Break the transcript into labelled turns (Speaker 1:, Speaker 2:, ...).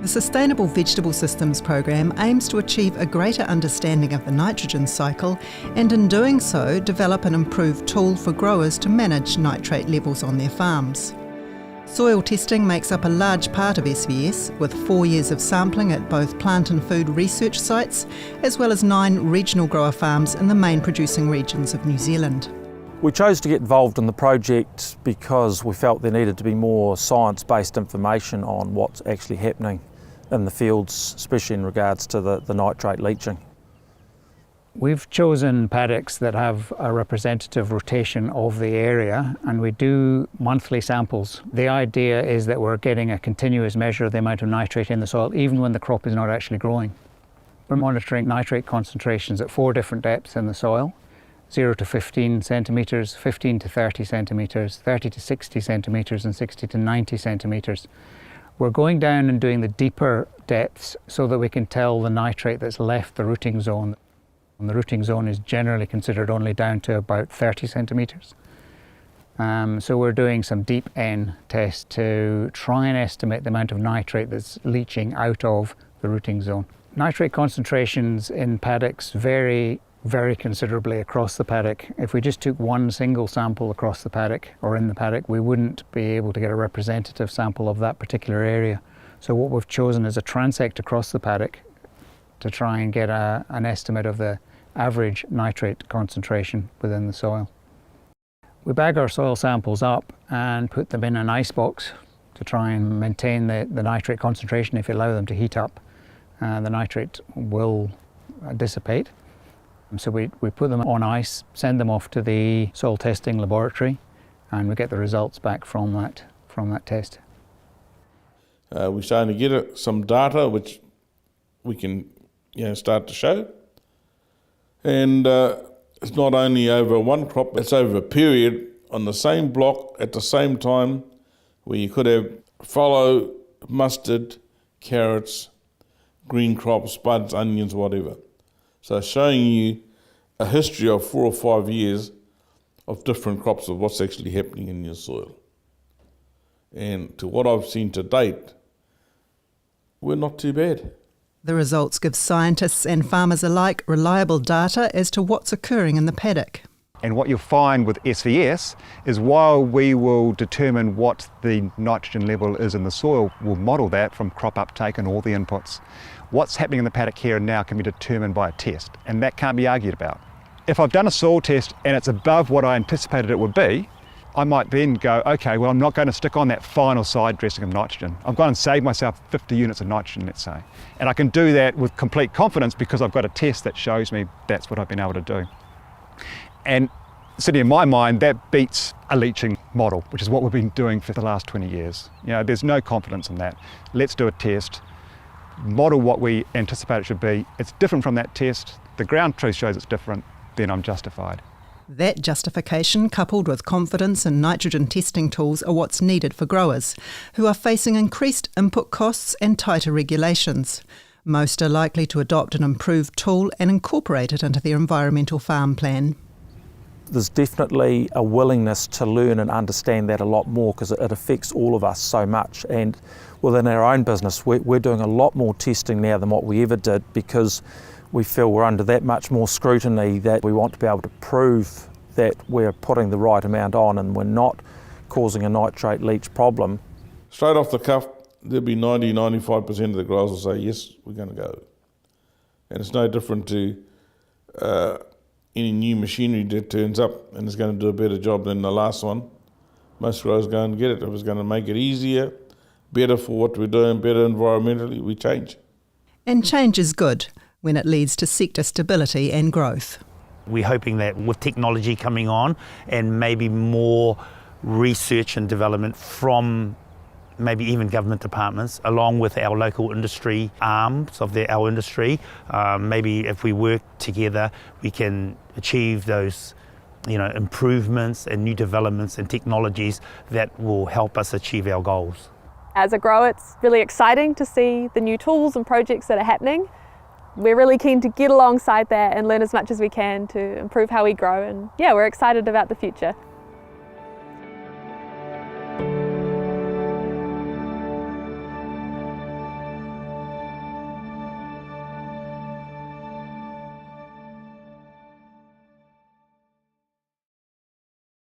Speaker 1: The Sustainable Vegetable Systems program aims to achieve a greater understanding of the nitrogen cycle and in doing so develop an improved tool for growers to manage nitrate levels on their farms. Soil testing makes up a large part of SVS, with 4 years of sampling at both plant and food research sites, as well as 9 regional grower farms in the main producing regions of New Zealand.
Speaker 2: We chose to get involved in the project because we felt there needed to be more science-based information on what's actually happening in the fields, especially in regards to the nitrate leaching.
Speaker 3: We've chosen paddocks that have a representative rotation of the area, and we do monthly samples. The idea is that we're getting a continuous measure of the amount of nitrate in the soil even when the crop is not actually growing. We're monitoring nitrate concentrations at 4 different depths in the soil: 0 to 15 centimetres, 15 to 30 centimetres, 30 to 60 centimetres and 60 to 90 centimetres. We're going down and doing the deeper depths so that we can tell the nitrate that's left the rooting zone. And the rooting zone is generally considered only down to about 30 centimetres. So we're doing some deep N tests to try and estimate the amount of nitrate that's leaching out of the rooting zone. Nitrate concentrations in paddocks vary very considerably across the paddock. If we just took one single sample across the paddock or in the paddock, we wouldn't be able to get a representative sample of that particular area. So what we've chosen is a transect across the paddock to try and get an estimate of the average nitrate concentration within the soil. We bag our soil samples up and put them in an ice box to try and maintain the nitrate concentration. If you allow them to heat up, the nitrate will dissipate. So we put them on ice, send them off to the soil testing laboratory, and we get the results back from that test.
Speaker 4: We're starting to get some data which we can start to show. And it's not only over one crop, it's over a period on the same block at the same time, where you could have fallow, mustard, carrots, green crops, buds, onions, whatever. So showing you a history of 4 or 5 years of different crops of what's actually happening in your soil. And to what I've seen to date, we're not too bad.
Speaker 1: The results give scientists and farmers alike reliable data as to what's occurring in the paddock.
Speaker 5: And what you'll find with SVS is while we will determine what the nitrogen level is in the soil, we'll model that from crop uptake and all the inputs. What's happening in the paddock here and now can be determined by a test, and that can't be argued about. If I've done a soil test and it's above what I anticipated it would be, I might then go, okay, well, I'm not going to stick on that final side dressing of nitrogen. I'm going to save myself 50 units of nitrogen, let's say. And I can do that with complete confidence because I've got a test that shows me that's what I've been able to do. And sitting in my mind, that beats a leaching model, which is what we've been doing for the last 20 years. There's no confidence in that. Let's do a test, model what we anticipate it should be. It's different from that test. The ground truth shows it's different, then I'm justified.
Speaker 1: That justification, coupled with confidence in nitrogen testing tools, are what's needed for growers, who are facing increased input costs and tighter regulations. Most are likely to adopt an improved tool and incorporate it into their environmental farm plan.
Speaker 2: There's definitely a willingness to learn and understand that a lot more because it affects all of us so much. And within our own business, we're doing a lot more testing now than what we ever did because we feel we're under that much more scrutiny that we want to be able to prove that we're putting the right amount on and we're not causing a nitrate leach problem.
Speaker 4: Straight off the cuff, there'll be 90-95% of the growers will say, yes, we're going to go. And it's no different to any new machinery that turns up and is going to do a better job than the last one. Most growers go and get it. If it's going to make it easier, better for what we're doing, better environmentally, we change.
Speaker 1: And change is good when it leads to sector stability and growth.
Speaker 6: We're hoping that with technology coming on and maybe more research and development from maybe even government departments, along with our local industry arms of our industry, maybe if we work together, we can achieve those improvements and new developments and technologies that will help us achieve our goals.
Speaker 7: As a grower, it's really exciting to see the new tools and projects that are happening. We're really keen to get alongside that and learn as much as we can to improve how we grow, and we're excited about the future.